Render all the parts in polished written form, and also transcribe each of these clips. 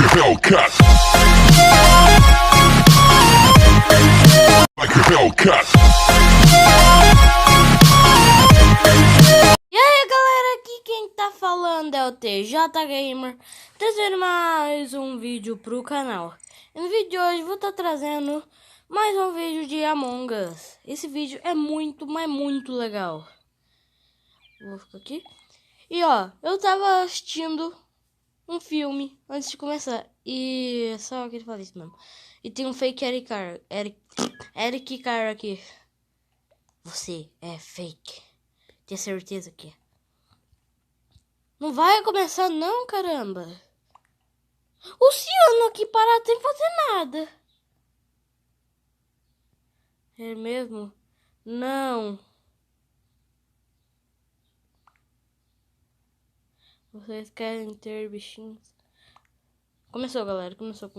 a Hellcat. Like a Hellcat. E aí galera, aqui quem tá falando é o TJ Gamer, trazendo mais um vídeo pro canal. E no vídeo de hoje vou estar trazendo mais um vídeo de Among Us. Esse vídeo é muito, mas muito legal. Vou ficar aqui. E ó, eu tava assistindo um filme antes de começar. E só que ele fala isso mesmo. E tem um fake Eric Carr aqui. Você é fake. Tenho certeza que é. Não vai começar não, caramba. O Ciano aqui parado sem fazer nada. É mesmo? Não. Vocês querem ter bichinhos? Começou, galera. Começou.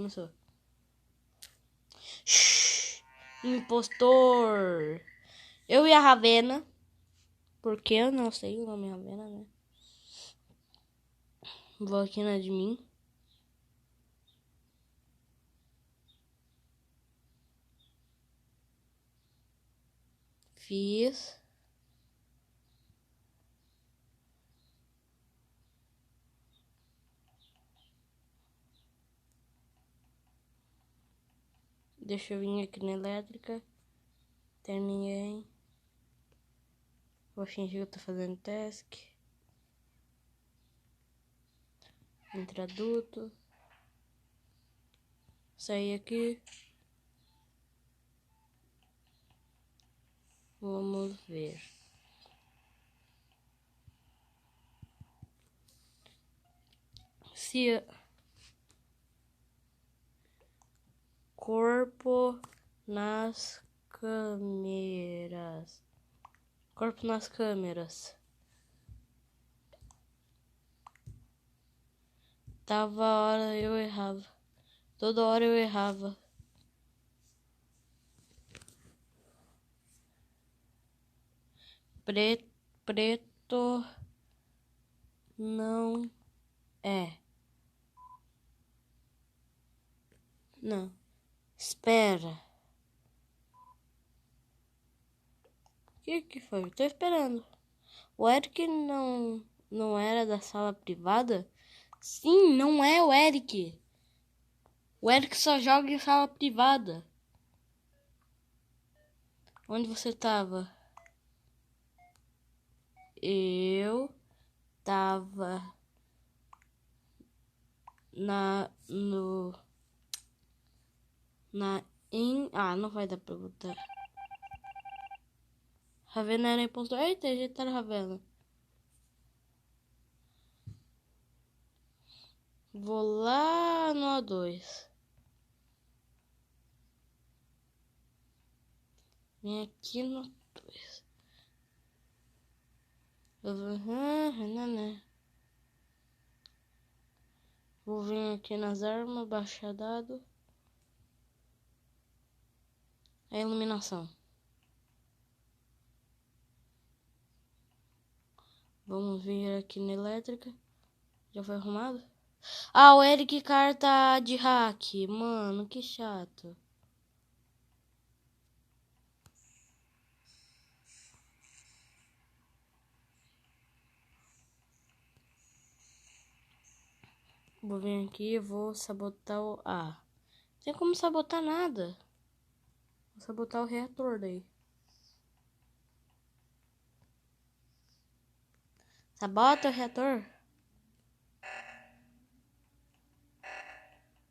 Shhh, impostor. Eu e a Ravena. Porque eu não sei o nome Ravena, né? Vou aqui na de mim. Fiz. Deixa eu vir aqui na elétrica. Tem ninguém. Vou fingir que eu tô fazendo task. Entra adulto. Sair aqui. Vamos ver. Se corpo nas câmeras. Corpo nas câmeras. Tava a hora eu errava. Toda hora eu errava. Preto não é. Não. Espera. O que foi? Tô esperando. O Eric não era da sala privada? Sim, não é o Eric. O Eric só joga em sala privada. Onde você tava? Eu tava não vai dar pra botar. Ravena era impostor. Eita, ajeitaram a Ravena. Vou lá no A2. Vem aqui no A2. Vou vir aqui nas armas, baixar dado. A iluminação. Vamos vir aqui na elétrica. Já foi arrumado? Ah, o Eric Carr tá de hack. Mano, que chato. Vou vir aqui e vou sabotar o... Ah, não tem como sabotar nada. Vou sabotar o reator daí. Sabota o reator.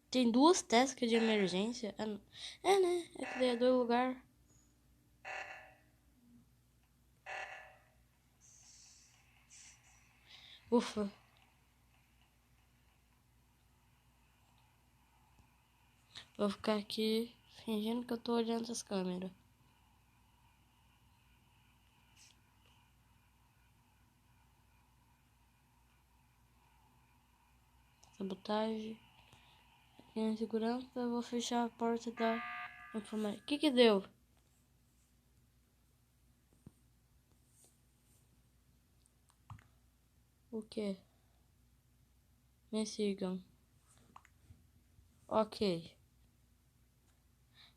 Tem duas tasks de emergência. É, né? É que daí é dois lugares. Ufa. Vou ficar aqui fingindo que eu tô olhando as câmeras. Sabotagem. Aqui na segurança, eu vou fechar a porta da enfermaria. O que deu? O que? Me sigam. Ok.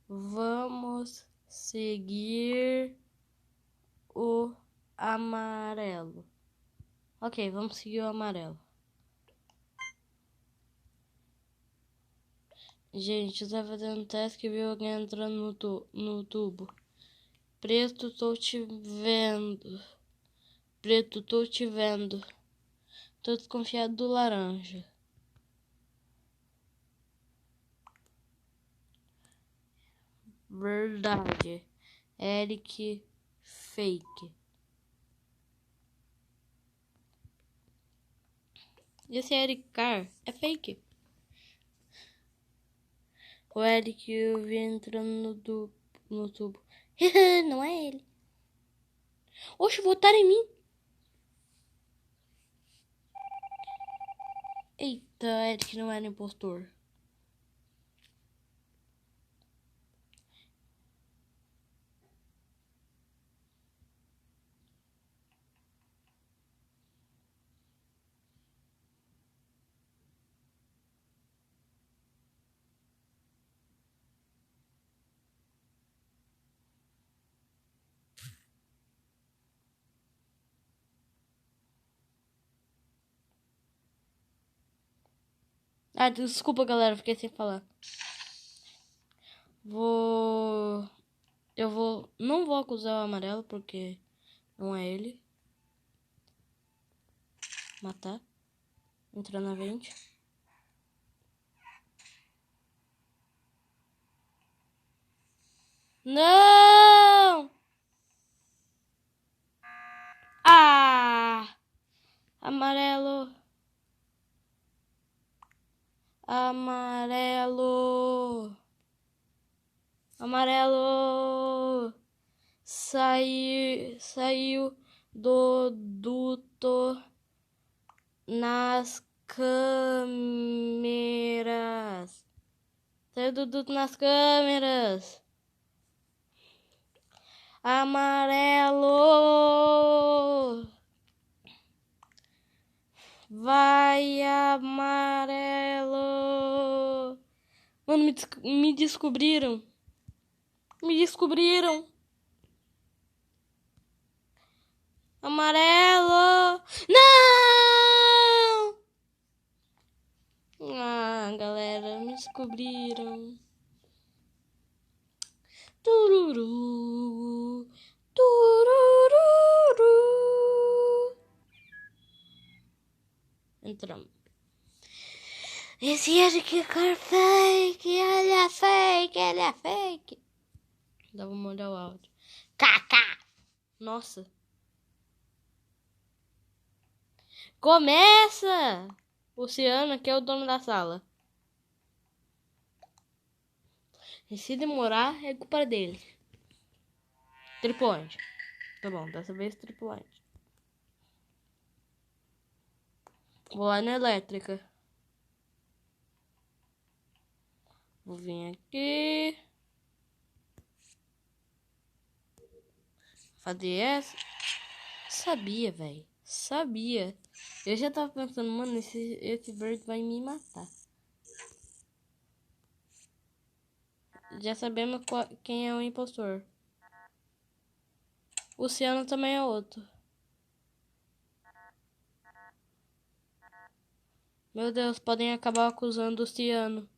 Vamos seguir o amarelo. Ok, vamos seguir o amarelo. Gente, tá fazendo teste que viu alguém entrando no tubo. Preto, tô te vendo. Preto, tô te vendo. Tô desconfiado do laranja. Verdade. Eric, fake. Esse Eric Carr é fake. O Eric eu vi entrando no tubo. Não é ele. Oxe, votaram em mim. Eita, Eric não era impostor. Ah, desculpa, galera, fiquei sem falar. Não vou acusar o amarelo porque não é ele. Matar. Entrar na vente. Não! Ah! Amarelo. Amarelo. Amarelo. Saiu do duto nas câmeras. Saiu do duto nas câmeras. Amarelo. Vai, amarelo. Mano, me descobriram. Me descobriram. Amarelo. Não! Ah, galera, me descobriram. Tururu. Tururu. Entramos. Esse Eric Carr fake. Ele é fake. Ele é fake. Dá uma olhada ao áudio. Kaká. Nossa. Começa! Luciano, que é o dono da sala. E se demorar, é culpa dele. Tripulante. Tá bom, dessa vez tripulante. Vou lá na elétrica. Vou vir aqui. Fazer essa. Sabia, velho. Sabia. Eu já tava pensando, mano, esse verde vai me matar. Já sabemos quem é o impostor. O Luciano também é outro. Meu Deus, podem acabar acusando o Luciano.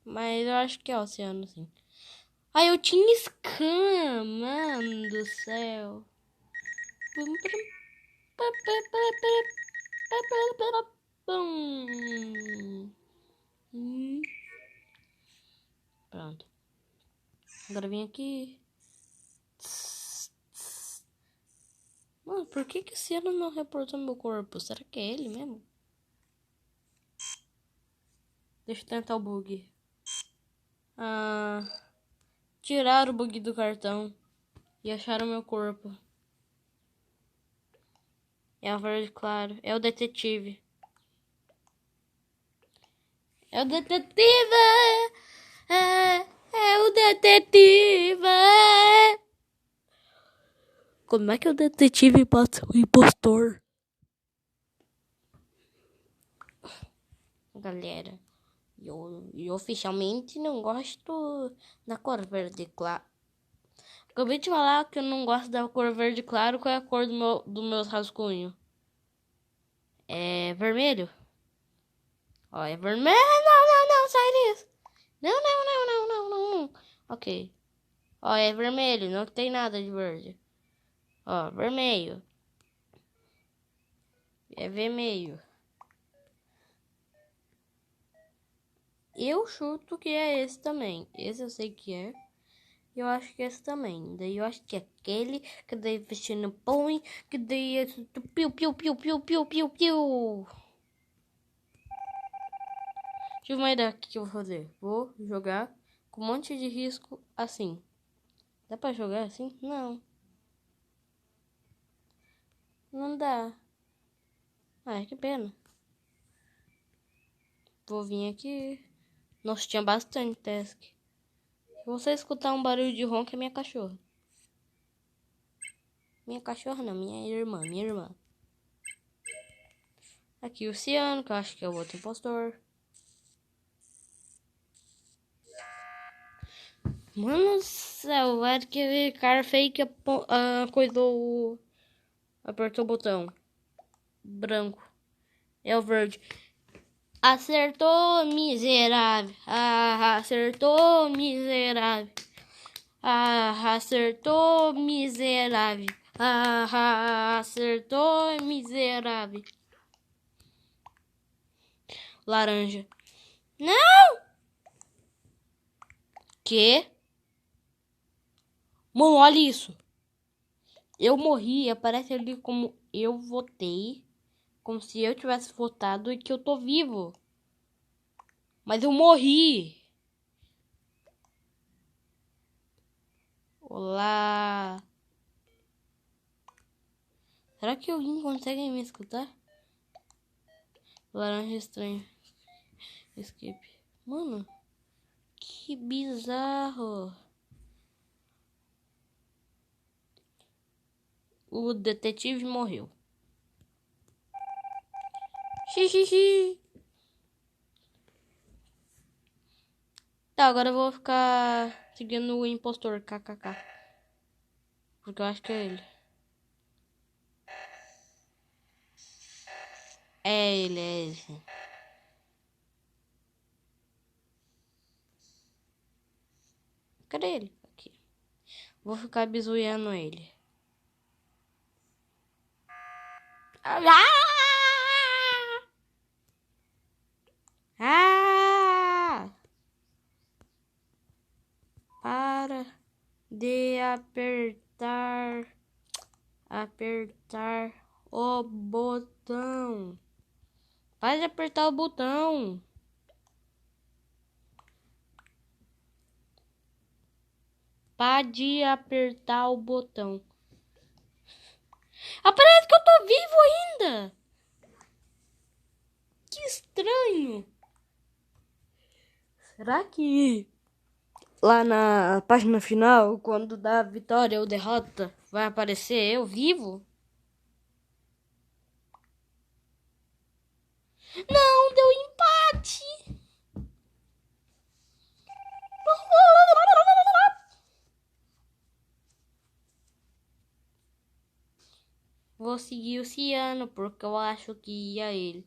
Mas eu acho que é o Luciano, sim. Ai, eu tinha scan, mano do céu. Pronto. Agora vem aqui. Mano, por que o Ciano não reportou meu corpo? Será que é ele mesmo? Deixa eu tentar o bug. Tiraram o bug do cartão e acharam meu corpo. É o verde claro. É o detetive. É o detetive! É o detetive! Como é que o detetive pode ser um impostor? Galera, E oficialmente não gosto da cor verde claro. Acabei de falar que eu não gosto da cor verde claro. Qual é a cor do meus rascunhos? É vermelho? Ó, é vermelho. Não, sai disso. Não. Ok. Ó, é vermelho, não tem nada de verde. Ó, vermelho. É vermelho. Eu chuto que é esse também. Esse eu sei que é. Eu acho que é esse também. Daí eu acho que é aquele. Que daí vestindo põe. Que daí é tudo piu. Tive uma ideia aqui que eu vou fazer. Vou jogar com um monte de risco assim. Dá pra jogar assim? Não. Não dá. Ai, que pena. Vou vir aqui. Nossa, tinha bastante task. Se você escutar um barulho de ronco, é minha cachorra. Minha cachorra não, minha irmã. Aqui o Ciano, que eu acho que é o outro impostor. Mano do céu, o Eric cara fake coisou. Apertou o botão. Branco. É o verde. Acertou, miserável. Acertou, miserável. Acertou, miserável. Acertou, miserável. Laranja. Não! Que? Mano, olha isso. Eu morri, aparece ali como eu votei. Como se eu tivesse votado e que eu tô vivo. Mas eu morri. Olá. Será que alguém consegue me escutar? Laranja estranho. Skip. Mano, que bizarro. O detetive morreu. Xixi. Tá, agora eu vou ficar seguindo o impostor, kkk. Porque eu acho que é ele. É ele. Cadê ele? Aqui. Vou ficar bizuiando ele. Para de apertar o botão. Para de apertar o botão. Para de apertar o botão. Parece que eu tô vivo ainda. Que estranho. Será que lá na página final, quando dá vitória ou derrota, vai aparecer eu vivo? Não, deu empate. Vou seguir o Ciano, porque eu acho que ia ele.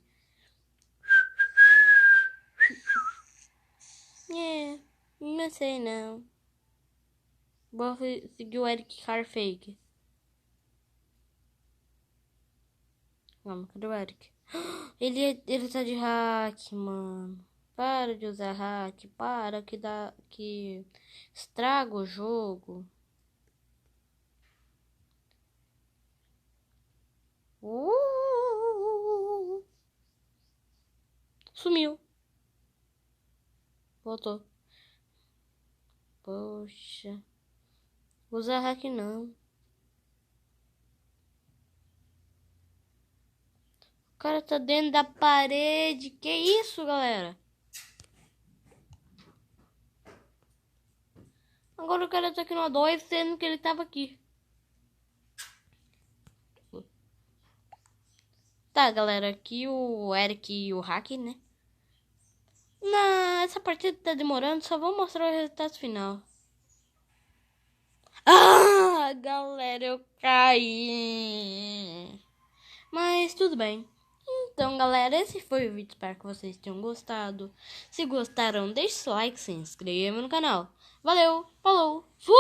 Não sei não. Vou seguir o Eric Carfake. Vamos, cadê o Eric? Ele tá de hack, mano. Para de usar hack. Para que estraga o jogo. Sumiu. Voltou. Poxa. Usar hack não. O cara tá dentro da parede. Que isso, galera? Agora o cara tá aqui no 2, sendo que ele tava aqui. Tá, galera. Aqui o Eric e o hack, né? Não. essa partida tá demorando, só vou mostrar o resultado final. Ah, galera, eu caí. Mas tudo bem. Então, galera, esse foi o vídeo. Espero que vocês tenham gostado. Se gostaram, deixe seu like, se inscreva no canal. Valeu, falou, fui!